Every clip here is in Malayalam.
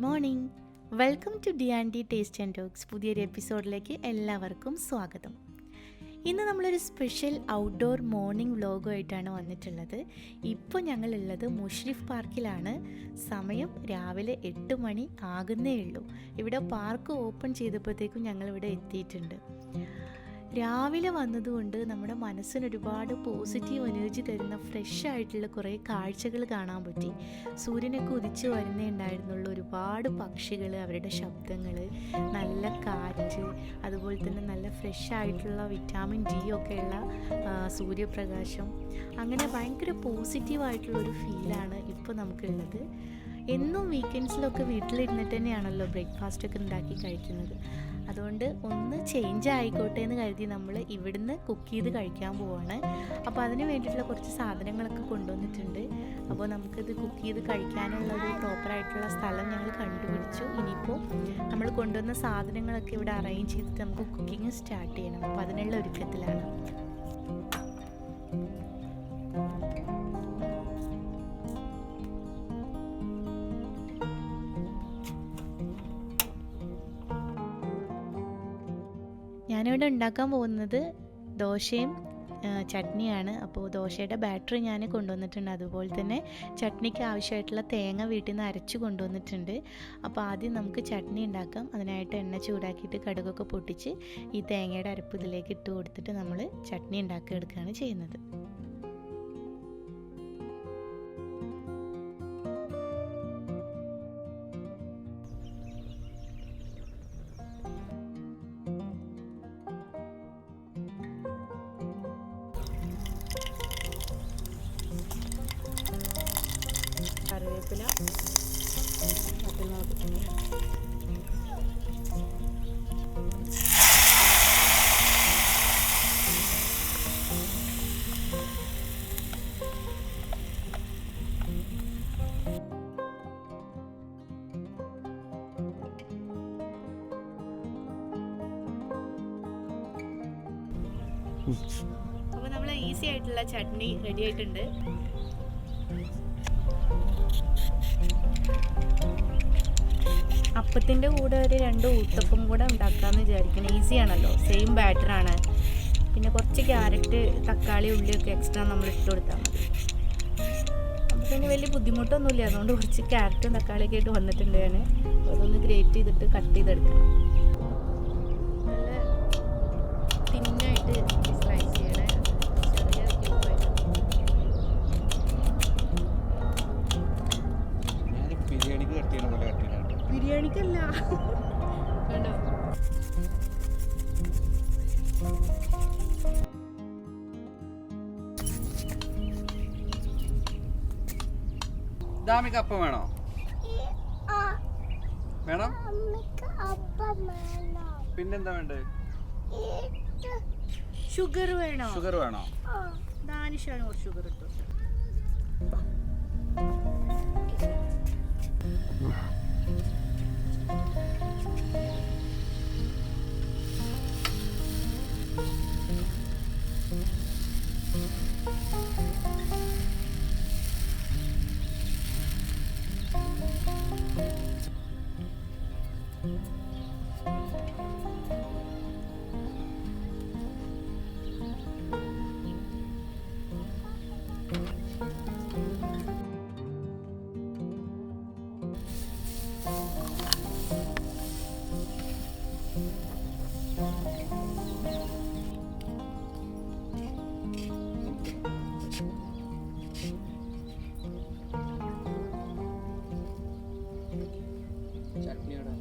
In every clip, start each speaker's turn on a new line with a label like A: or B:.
A: Morning. Welcome to the taste and talks. പുതിയൊരു എപ്പിസോഡിലേക്ക് എല്ലാവർക്കും സ്വാഗതം. ഇന്ന് നമ്മളൊരു സ്പെഷ്യൽ ഔട്ട്ഡോർ മോർണിംഗ് വ്ലോഗുമായിട്ടാണ് വന്നിട്ടുള്ളത്. ഇപ്പോൾ ഞങ്ങളുള്ളത് മുഷ്രിഫ് പാർക്കിലാണ്. സമയം രാവിലെ 8 മണി ആകുന്നേ ഉള്ളൂ. ഇവിടെ പാർക്ക് ഓപ്പൺ ചെയ്തപ്പോഴത്തേക്കും ഞങ്ങളിവിടെ എത്തിയിട്ടുണ്ട്. രാവിലെ വന്നതുകൊണ്ട് നമ്മുടെ മനസ്സിന് ഒരുപാട് പോസിറ്റീവ് എനർജി തരുന്ന ഫ്രഷ് ആയിട്ടുള്ള കുറേ കാഴ്ചകൾ കാണാൻ പറ്റി. സൂര്യനൊക്കെ ഉദിച്ച് വരുന്നേ ഉണ്ടായിരുന്നുള്ളൂ. ഒരുപാട് പക്ഷികൾ, അവരുടെ ശബ്ദങ്ങൾ, നല്ല കാറ്റ്, അതുപോലെ തന്നെ നല്ല ഫ്രഷ് ആയിട്ടുള്ള വിറ്റാമിൻ ഡി ഒക്കെയുള്ള സൂര്യപ്രകാശം. അങ്ങനെ ഭയങ്കര പോസിറ്റീവായിട്ടുള്ളൊരു ഫീലാണ് ഇപ്പോൾ നമുക്കുള്ളത്. എന്നും വീക്കെൻഡ്സിലൊക്കെ വീട്ടിലിരുന്നിട്ട് തന്നെയാണല്ലോ ബ്രേക്ക്ഫാസ്റ്റൊക്കെ ഉണ്ടാക്കി കഴിക്കുന്നത്. അതുകൊണ്ട് ഒന്ന് ചേഞ്ച് ആയിക്കോട്ടെ എന്ന് കരുതി നമ്മൾ ഇവിടുന്ന് കുക്ക് ചെയ്ത് കഴിക്കാൻ പോവാണ്. അപ്പോൾ അതിന് വേണ്ടിയിട്ടുള്ള കുറച്ച് സാധനങ്ങളൊക്കെ കൊണ്ടുവന്നിട്ടുണ്ട്. അപ്പോൾ നമുക്കിത് കുക്ക് ചെയ്ത് കഴിക്കാനുള്ള ഒരു പ്രോപ്പറായിട്ടുള്ള സ്ഥലം ഞങ്ങൾ കണ്ടുപിടിച്ചു. ഇനിയിപ്പോൾ നമ്മൾ കൊണ്ടുവന്ന സാധനങ്ങളൊക്കെ ഇവിടെ അറേഞ്ച് ചെയ്തിട്ട് നമുക്ക് കുക്കിംഗ് സ്റ്റാർട്ട് ചെയ്യണം. അപ്പോൾ അതിനുള്ള ഒരുക്കത്തിലാണ്. ഞാനിവിടെ ഉണ്ടാക്കാൻ പോകുന്നത് ദോശയും ചട്നിയാണ്. അപ്പോൾ ദോശയുടെ ബാറ്ററി ഞാൻ കൊണ്ടുവന്നിട്ടുണ്ട്. അതുപോലെ തന്നെ ചട്നിക്ക് ആവശ്യമായിട്ടുള്ള തേങ്ങ വീട്ടിൽ നിന്ന് അരച്ച് കൊണ്ടുവന്നിട്ടുണ്ട്. അപ്പോൾ ആദ്യം നമുക്ക് ചട്നി ഉണ്ടാക്കാം. അതിനായിട്ട് എണ്ണ ചൂടാക്കിയിട്ട് കടുകൊക്കെ പൊട്ടിച്ച് ഈ തേങ്ങയുടെ അരപ്പ് ഇതിലേക്ക് ഇട്ട് കൊടുത്തിട്ട് നമ്മൾ ചട്നി ഉണ്ടാക്കി എടുക്കുകയാണ് ചെയ്യുന്നത്. കറിവേപ്പില, പച്ചമുളക്, അപ്പോൾ നമ്മൾ ഈസി ആയിട്ടുള്ള ചട്നി റെഡി ആയിട്ടുണ്ട്. അപ്പത്തിൻ്റെ കൂടെ ഒരു 2 ഊത്തപ്പം കൂടെ ഉണ്ടാക്കാമെന്ന് വിചാരിക്കണം. ഈസിയാണല്ലോ, സെയിം ബാറ്ററാണ്. പിന്നെ കുറച്ച് ക്യാരറ്റ്, തക്കാളി, ഉള്ളിയൊക്കെ എക്സ്ട്രാ നമ്മൾ ഇട്ട് കൊടുത്താൽ മതി. അപ്പോൾ പിന്നെ വലിയ ബുദ്ധിമുട്ടൊന്നുമില്ല. അതുകൊണ്ട് കുറച്ച് ക്യാരറ്റും തക്കാളിയൊക്കെ ആയിട്ട് വന്നിട്ടുണ്ട്. ഞാൻ അതൊന്ന് ഗ്രേറ്റ് ചെയ്തിട്ട് കട്ട് ചെയ്തെടുക്കണം. നല്ല തിന്നായിട്ട് സ്ലൈസ് ചെയ്യണേ, ചെറിയ ക്യൂബായിട്ട്. ബിരിയാണിക്കല്ല കണ്ടോ.
B: ദാമിക്ക് അപ്പം വേണോ? വേണം. പിന്നെന്താ വേണ്ടത്?
A: ഷുഗർ വേണോ?
B: ഷുഗർ വേണോ?
A: ദാനിഷാണ് കുറച്ച് ഷുഗർ ഇട്ടു.
B: ചട്നിയുടെ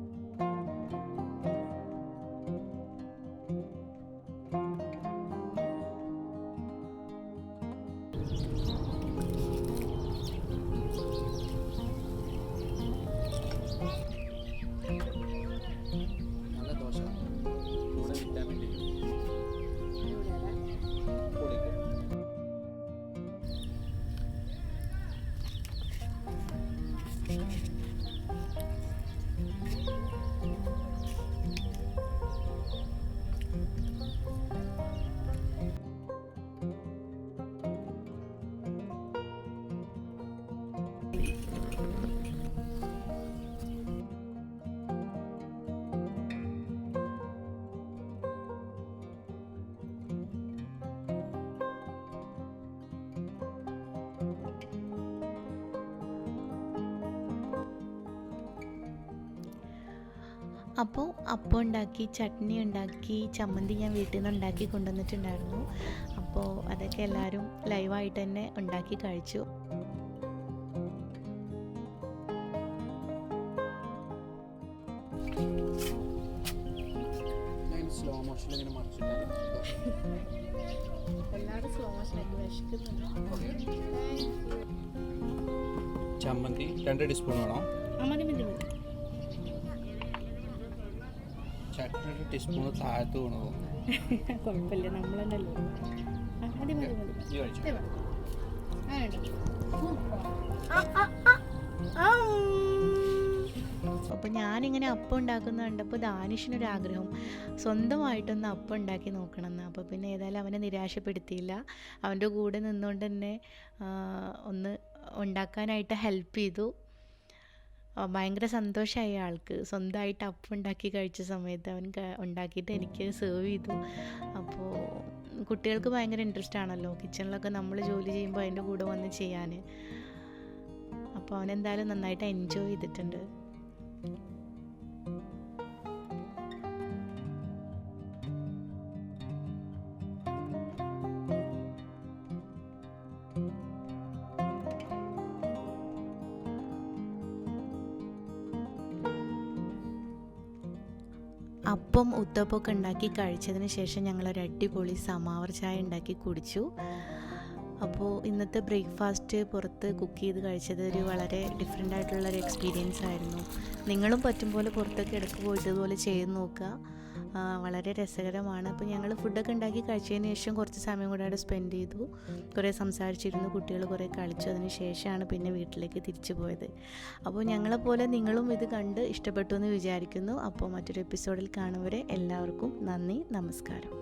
B: നല്ല ദോശ, കൂടെ വിറ്റാമിൻ ഡി.
A: അപ്പോൾ അപ്പം ഉണ്ടാക്കി, ചട്നി ഉണ്ടാക്കി, ചമ്മന്തി ഞാൻ വീട്ടിൽ നിന്ന് ഉണ്ടാക്കി കൊണ്ടുവന്നിട്ടുണ്ടായിരുന്നു. അപ്പോൾ അതൊക്കെ എല്ലാവരും ലൈവായിട്ട് തന്നെ ഉണ്ടാക്കി കഴിച്ചു.
B: സ്ലോ മോഷനിൽ ഇങ്ങനെ മറിച്ചിട്ടാണ്
A: എല്ലാവരും സ്ലോ മോഷനായിട്ട് വിശക്കുന്നുണ്ട്.
B: ചമ്മന്തി 2 ടീസ്പൂൺ വേണം. ചട്നി 1 ടീസ്പൂൺ താഴത്ത് വീണു.
A: കുഴപ്പമില്ല, നമ്മളെന്നല്ലോ. മതി മതി മതി.
B: ഈ കഴിച്ചു.
A: അപ്പോൾ ഞാനിങ്ങനെ അപ്പം ഉണ്ടാക്കുന്ന കണ്ടപ്പോൾ ദാനിഷിനൊരാഗ്രഹം സ്വന്തമായിട്ടൊന്ന് അപ്പം ഉണ്ടാക്കി നോക്കണമെന്ന്. അപ്പോൾ പിന്നെ ഏതായാലും അവനെ നിരാശപ്പെടുത്തിയില്ല. അവൻ്റെ കൂടെ നിന്നുകൊണ്ട് തന്നെ ഒന്ന് ഉണ്ടാക്കാനായിട്ട് ഹെൽപ്പ് ചെയ്തു. ഭയങ്കര സന്തോഷമായി ആൾക്ക്. സ്വന്തമായിട്ട് അപ്പം ഉണ്ടാക്കി കഴിച്ച സമയത്ത് അവൻ ഉണ്ടാക്കിയിട്ട് എനിക്ക് സെർവ് ചെയ്തു. അപ്പോൾ കുട്ടികൾക്ക് ഭയങ്കര ഇൻട്രസ്റ്റ് ആണല്ലോ കിച്ചണിലൊക്കെ നമ്മൾ ജോലി ചെയ്യുമ്പോൾ അതിൻ്റെ കൂടെ വന്ന് ചെയ്യാൻ. അപ്പോൾ അവനെന്തായാലും നന്നായിട്ട് എൻജോയ് ചെയ്തിട്ടുണ്ട്. അപ്പം ഉത്തപ്പമൊക്കെ ഉണ്ടാക്കി കഴിച്ചതിന് ശേഷം ഞങ്ങളൊരു അടിപൊളി സമാവർ ചായ ഉണ്ടാക്കി കുടിച്ചു. അപ്പോൾ ഇന്നത്തെ ബ്രേക്ക്ഫാസ്റ്റ് പുറത്ത് കുക്ക് ചെയ്ത് കഴിച്ചത് ഒരു വളരെ ഡിഫറെൻ്റ് ആയിട്ടുള്ളൊരു എക്സ്പീരിയൻസ് ആയിരുന്നു. നിങ്ങളും പറ്റും പോലെ പുറത്തൊക്കെ ഇടയ്ക്ക് പോയിട്ട് ഇതുപോലെ ചെയ്ത് നോക്കുക. വളരെ രസകരമാണ്. അപ്പോൾ ഞങ്ങൾ ഫുഡൊക്കെ ഉണ്ടാക്കി കഴിച്ചതിന് ശേഷം കുറച്ച് സമയം കൂടെ അവിടെ സ്പെൻഡ് ചെയ്തു. കുറേ സംസാരിച്ചിരുന്നു, കുട്ടികൾ കുറേ കളിച്ചു. അതിന് ശേഷമാണ് പിന്നെ വീട്ടിലേക്ക് തിരിച്ചു പോയത്. അപ്പോൾ ഞങ്ങളെപ്പോലെ നിങ്ങളും ഇത് കണ്ട് ഇഷ്ടപ്പെട്ടു എന്ന് വിചാരിക്കുന്നു. അപ്പോൾ മറ്റൊരു എപ്പിസോഡിൽ കാണും വരെ എല്ലാവർക്കും നന്ദി, നമസ്കാരം.